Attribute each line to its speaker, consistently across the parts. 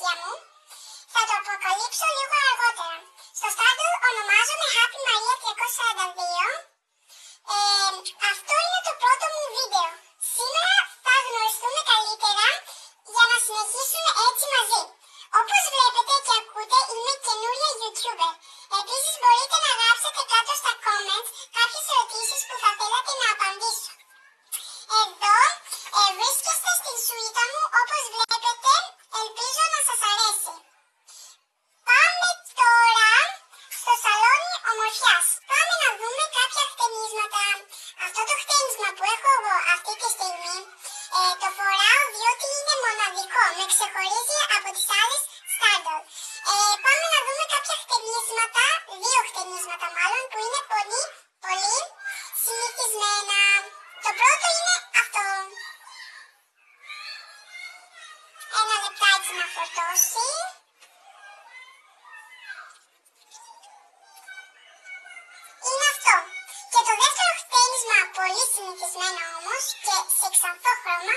Speaker 1: αλήθεια μου. Θα το αποκαλύψω λίγο αργότερα. Στο Stardoll ονομάζομαι Happy Maria 342. Αυτό είναι το πρώτο μου βίντεο. Σήμερα θα γνωριστούμε καλύτερα για να συνεχίσουμε έτσι μαζί. Όπως βλέπετε και ακούτε, είμαι καινούρια YouTuber. Επίσης μπορείτε να γράψετε κάτω στα comments κάποιες ερωτήσεις που θα θέλατε να απαντήσω. Εδώ βρίσκεστε στην σουίτα μου, όπως βλέπετε, ελπίζω να σας αρέσει. Πάμε τώρα στο σαλόνι ομορφιάς. Πάμε να δούμε κάποια χτενίσματα. Αυτό το χτένισμα που έχω εγώ αυτή τη στιγμή το φοράω διότι είναι μοναδικό. Με ξεχωρίζει από τις άλλες Stardoll. Πάμε να δούμε κάποια χτενίσματα, δύο χτενίσματα μάλλον, που είναι πολύ συνηθισμένα. Το πρώτο είναι αυτό. Ένα λεπτάκι να φορτώσει. Είναι αυτό. Και το δεύτερο χτένισμα, πολύ συνηθισμένο όμως και σε ξανθό χρώμα,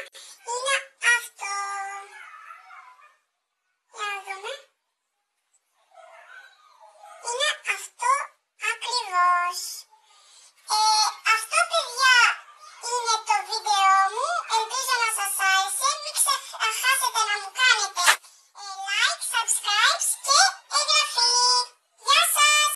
Speaker 1: είναι αυτό.